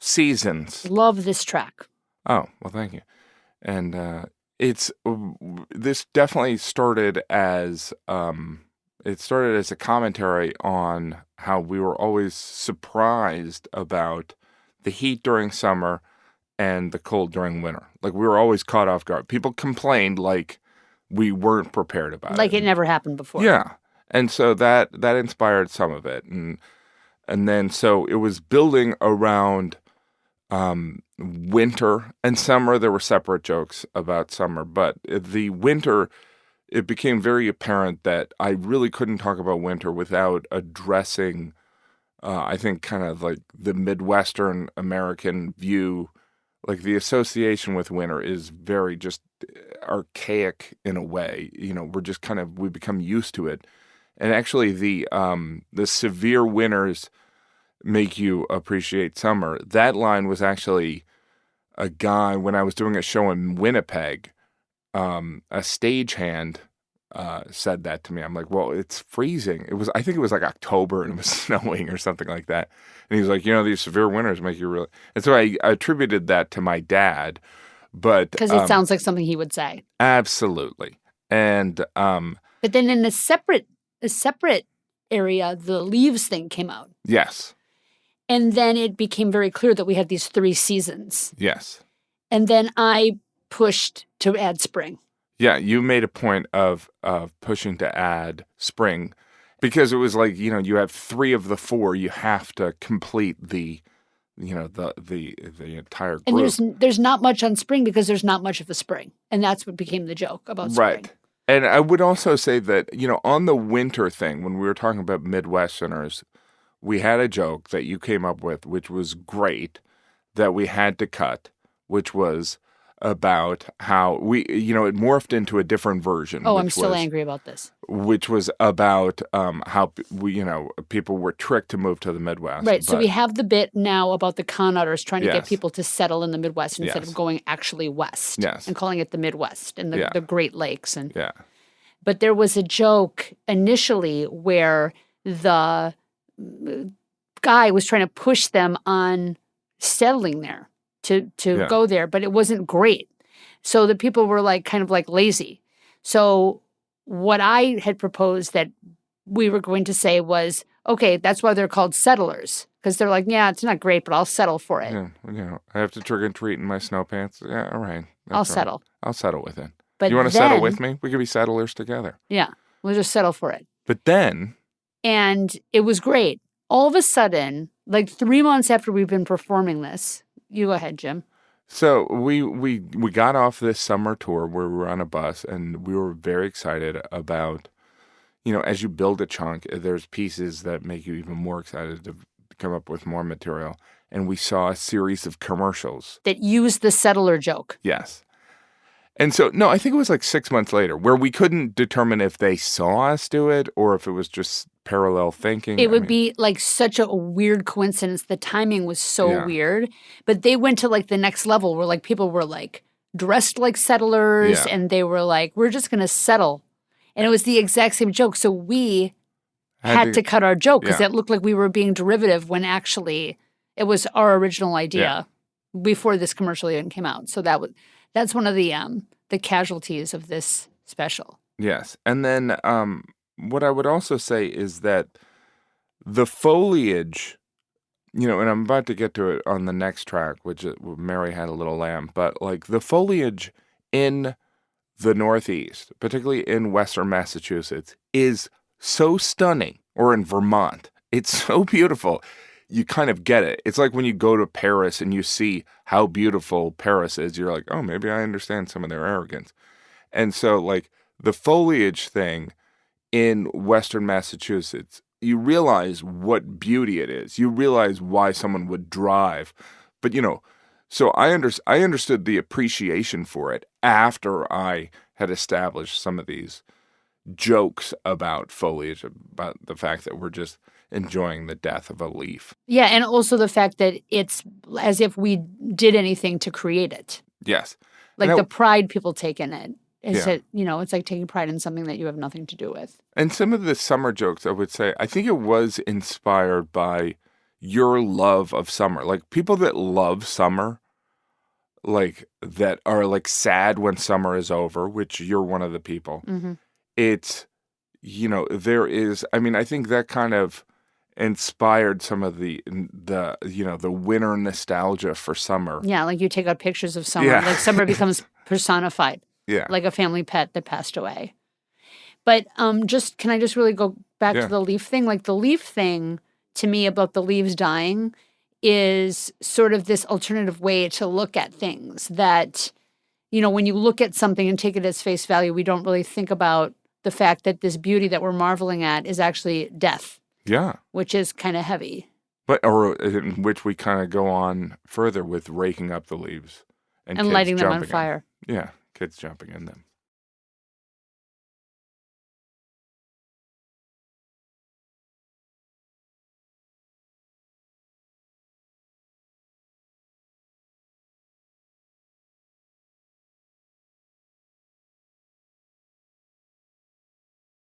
Seasons. Love this track. Oh, well, thank you. And this definitely started as a commentary on how we were always surprised about the heat during summer and the cold during winter. Like, we were always caught off guard. People complained like we weren't prepared about it. Like it never happened before. Yeah. And so that inspired some of it. And then so it was building around winter and summer. There were separate jokes about summer, but the winter, it became very apparent that I really couldn't talk about winter without addressing, I think, kind of like the Midwestern American view. Like, the association with winter is very just archaic in a way. We're just we become used to it. And actually the severe winters make you appreciate summer. That line was actually a guy, when I was doing a show in Winnipeg, a stagehand said that to me. I'm like, well, it's freezing. I think it was like October and it was snowing or something like that. And he was like, these severe winters make you really... And so I attributed that to my dad, but... Because it sounds like something he would say. Absolutely. And... But then in a separate area, the leaves thing came out. Yes. And then it became very clear that we had these 3 seasons. Yes. And then I pushed to add spring. Yeah, you made a point of pushing to add spring because it was like, you have 3 of the 4. You have to complete the entire group. And there's not much on spring because there's not much of a spring. And that's what became the joke about spring. Right. And I would also say that, on the winter thing, when we were talking about Midwesterners, we had a joke that you came up with, which was great, that we had to cut, which was about how it morphed into a different version. Oh, I'm still angry about this. Which was about how people were tricked to move to the Midwest. Right. So we have the bit now about the con artists trying to Yes. get people to settle in the Midwest instead Yes. of going actually west. Yes. And calling it the Midwest and the Great Lakes. Yeah. But there was a joke initially where the guy was trying to push them on settling there to go there, but it wasn't great. So the people were kind of lazy. So what I had proposed that we were going to say was, okay, that's why they're called settlers. Because they're like, yeah, it's not great, but I'll settle for it. Yeah, I have to trick and treat in my snow pants. Yeah, all right. I'll settle. I'll settle with it. But you want to settle with me? We could be settlers together. Yeah, we'll just settle for it. But then... And it was great. All of a sudden, 3 months after we've been performing this, you go ahead, Jim. So we got off this summer tour where we were on a bus, and we were very excited about, as you build a chunk, there's pieces that make you even more excited to come up with more material. And we saw a series of commercials. That used the settler joke. Yes. And so, no, I think it was 6 months later where we couldn't determine if they saw us do it or if it was just parallel thinking. It would be such a weird coincidence. The timing was so weird. But they went to the next level where people were dressed like settlers and they were we're just going to settle. And it was the exact same joke. So we had to cut our joke because it looked like we were being derivative when actually it was our original idea before this commercial even came out. So that's one of the casualties of this special. Yes. And then what I would also say is that the foliage, and I'm about to get to it on the next track, which Mary Had a Little Lamb, but the foliage in the Northeast, particularly in Western Massachusetts, is so stunning, or in Vermont. It's so beautiful. You kind of get it. It's like when you go to Paris and you see how beautiful Paris is, you're like, oh, maybe I understand some of their arrogance. And so, the foliage thing in Western Massachusetts, you realize what beauty it is. You realize why someone would drive. But, so I understood the appreciation for it after I had established some of these jokes about foliage, about the fact that we're just enjoying the death of a leaf. Yeah, and also the fact that it's as if we did anything to create it. Yes. The pride people take in it. It's like taking pride in something that you have nothing to do with. And some of the summer jokes, I would say, I think it was inspired by your love of summer. Like people that love summer, like that are like sad when summer is over, which you're one of the people. Mm-hmm. It's, there is, I mean, I think that kind of inspired some of the winter nostalgia for summer. Yeah, like you take out pictures of summer. Yeah. Like summer becomes personified. Yeah. Like a family pet that passed away. But can I just really go back to the leaf thing? Like the leaf thing to me about the leaves dying is sort of this alternative way to look at things that, when you look at something and take it as face value, we don't really think about the fact that this beauty that we're marveling at is actually death. Yeah. Which is kind of heavy. Or in which we kind of go on further with raking up the leaves. And lighting them on fire. Yeah, kids jumping in them.